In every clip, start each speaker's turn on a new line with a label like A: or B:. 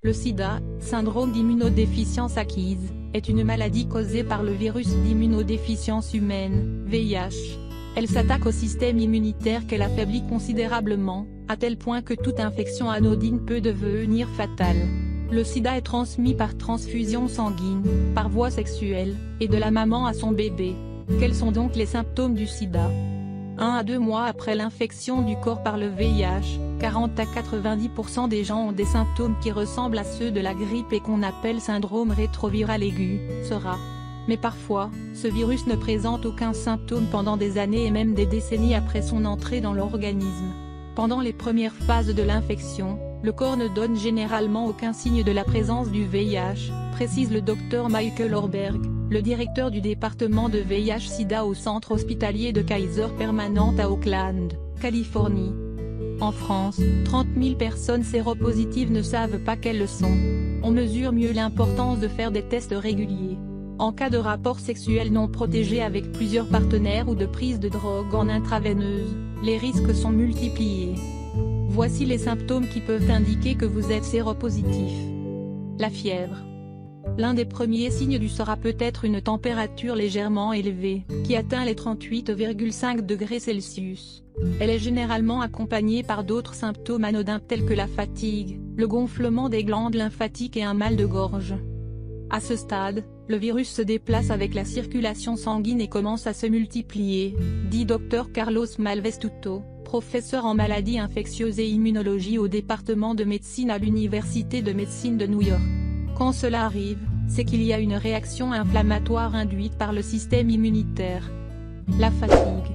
A: Le sida, syndrome d'immunodéficience acquise, est une maladie causée par le virus d'immunodéficience humaine, VIH. Elle s'attaque au système immunitaire qu'elle affaiblit considérablement, à tel point que toute infection anodine peut devenir fatale. Le sida est transmis par transfusion sanguine, par voie sexuelle, et de la maman à son bébé. Quels sont donc les symptômes du sida? 1 à 2 mois après l'infection du corps par le VIH, 40 à 90% des gens ont des symptômes qui ressemblent à ceux de la grippe et qu'on appelle syndrome rétroviral aigu, SRA. Mais parfois, ce virus ne présente aucun symptôme pendant des années et même des décennies après son entrée dans l'organisme. Pendant les premières phases de l'infection, le corps ne donne généralement aucun signe de la présence du VIH, précise le Dr Michael Orberg, le directeur du département de VIH-Sida au centre hospitalier de Kaiser Permanente à Oakland, Californie. En France, 30 000 personnes séropositives ne savent pas qu'elles sont. On mesure mieux l'importance de faire des tests réguliers. En cas de rapport sexuel non protégé avec plusieurs partenaires ou de prise de drogue en intraveineuse, les risques sont multipliés. Voici les symptômes qui peuvent indiquer que vous êtes séropositif. La fièvre. L'un des premiers signes du SRA peut être une température légèrement élevée, qui atteint les 38,5 degrés Celsius. Elle est généralement accompagnée par d'autres symptômes anodins tels que la fatigue, le gonflement des glandes lymphatiques et un mal de gorge. À ce stade, le virus se déplace avec la circulation sanguine et commence à se multiplier, dit Dr Carlos Malvestuto, professeur en maladies infectieuses et immunologie au département de médecine à l'Université de médecine de New York. Quand cela arrive, c'est qu'il y a une réaction inflammatoire induite par le système immunitaire. La fatigue.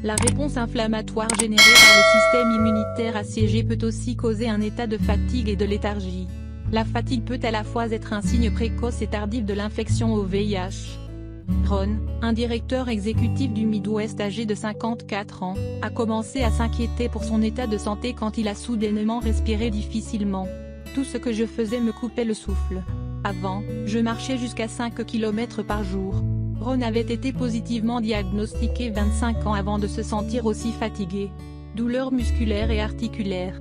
A: La réponse inflammatoire générée par le système immunitaire assiégé peut aussi causer un état de fatigue et de léthargie. La fatigue peut à la fois être un signe précoce et tardif de l'infection au VIH. Ron, un directeur exécutif du Midwest âgé de 54 ans, a commencé à s'inquiéter pour son état de santé quand il a soudainement respiré difficilement. Tout ce que je faisais me coupait le souffle. Avant, je marchais jusqu'à 5 km par jour. Ron avait été positivement diagnostiqué 25 ans avant de se sentir aussi fatigué. Douleurs musculaires et articulaires.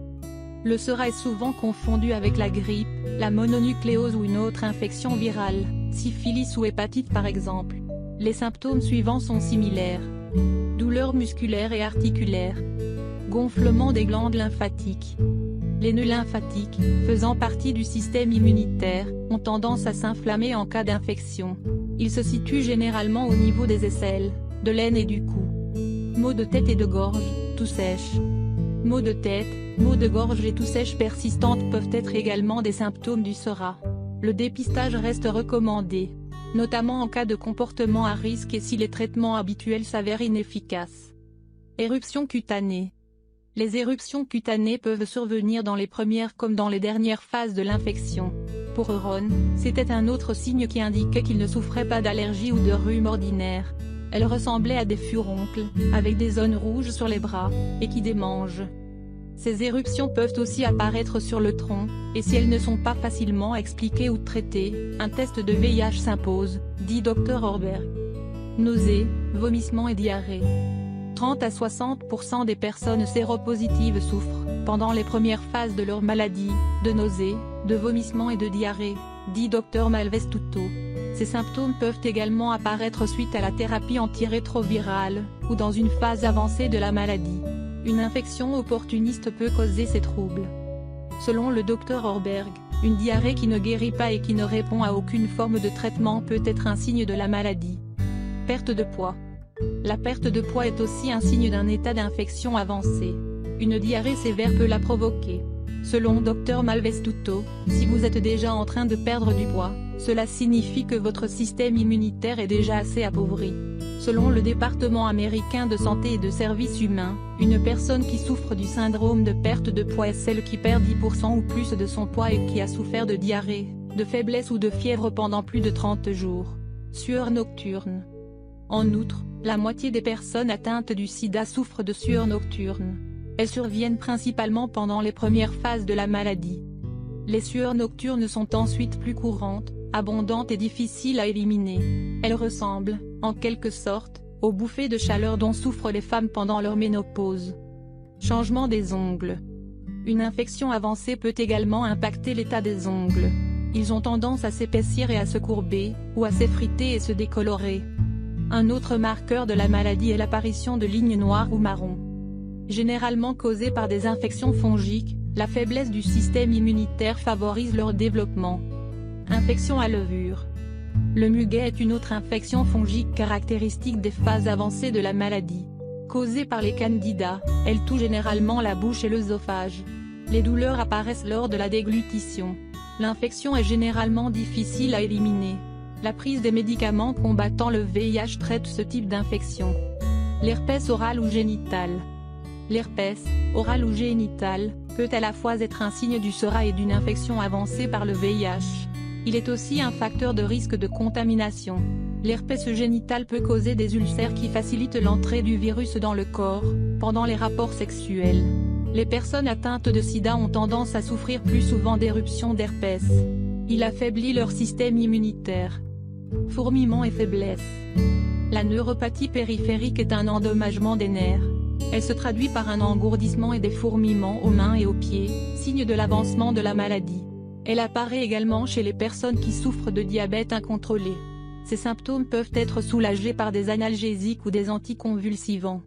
A: Le SRA est souvent confondu avec la grippe, la mononucléose ou une autre infection virale, syphilis ou hépatite par exemple. Les symptômes suivants sont similaires. Douleurs musculaires et articulaires. Gonflement des glandes lymphatiques. Les nœuds lymphatiques, faisant partie du système immunitaire, ont tendance à s'inflammer en cas d'infection. Ils se situent généralement au niveau des aisselles, de l'aine et du cou. Maux de tête et de gorge, toux sèche. Maux de tête, maux de gorge et toux sèche persistantes peuvent être également des symptômes du SRA. Le dépistage reste recommandé, notamment en cas de comportement à risque et si les traitements habituels s'avèrent inefficaces. Éruptions cutanées. Les éruptions cutanées peuvent survenir dans les premières comme dans les dernières phases de l'infection. Pour Ron, c'était un autre signe qui indiquait qu'il ne souffrait pas d'allergie ou de rhume ordinaire. Elles ressemblaient à des furoncles, avec des zones rouges sur les bras, et qui démangent. Ces éruptions peuvent aussi apparaître sur le tronc, et si elles ne sont pas facilement expliquées ou traitées, un test de VIH s'impose, dit Dr Orberg. Nausées, vomissements et diarrhée. 30 à 60% des personnes séropositives souffrent, pendant les premières phases de leur maladie, de nausées, de vomissements et de diarrhée, dit Dr Malvestuto. Ces symptômes peuvent également apparaître suite à la thérapie antirétrovirale, ou dans une phase avancée de la maladie. Une infection opportuniste peut causer ces troubles. Selon le Dr Orberg, une diarrhée qui ne guérit pas et qui ne répond à aucune forme de traitement peut être un signe de la maladie. Perte de poids. La perte de poids est aussi un signe d'un état d'infection avancé. Une diarrhée sévère peut la provoquer. Selon Dr Malvestuto, si vous êtes déjà en train de perdre du poids, cela signifie que votre système immunitaire est déjà assez appauvri. Selon le département américain de santé et de services humains, une personne qui souffre du syndrome de perte de poids est celle qui perd 10% ou plus de son poids et qui a souffert de diarrhée, de faiblesse ou de fièvre pendant plus de 30 jours. Sueur nocturne. En outre, la moitié des personnes atteintes du sida souffrent de sueur nocturne. Elles surviennent principalement pendant les premières phases de la maladie. Les sueurs nocturnes sont ensuite plus courantes, abondantes et difficiles à éliminer. Elles ressemblent, en quelque sorte, aux bouffées de chaleur dont souffrent les femmes pendant leur ménopause. Changement des ongles. Une infection avancée peut également impacter l'état des ongles. Ils ont tendance à s'épaissir et à se courber, ou à s'effriter et se décolorer. Un autre marqueur de la maladie est l'apparition de lignes noires ou marron. Généralement causées par des infections fongiques, la faiblesse du système immunitaire favorise leur développement. Infection à levure. Le muguet est une autre infection fongique caractéristique des phases avancées de la maladie. Causée par les candidats, elle touche généralement la bouche et l'œsophage. Les douleurs apparaissent lors de la déglutition. L'infection est généralement difficile à éliminer. La prise des médicaments combattant le VIH traite ce type d'infection. L'herpès oral ou génital. L'herpès, oral ou génital, peut à la fois être un signe du SORA et d'une infection avancée par le VIH. Il est aussi un facteur de risque de contamination. L'herpès génital peut causer des ulcères qui facilitent l'entrée du virus dans le corps, pendant les rapports sexuels. Les personnes atteintes de sida ont tendance à souffrir plus souvent d'éruptions d'herpès. Il affaiblit leur système immunitaire. Fourmillement et faiblesse. La neuropathie périphérique est un endommagement des nerfs. Elle se traduit par un engourdissement et des fourmillements aux mains et aux pieds, signe de l'avancement de la maladie. Elle apparaît également chez les personnes qui souffrent de diabète incontrôlé. Ces symptômes peuvent être soulagés par des analgésiques ou des anticonvulsivants.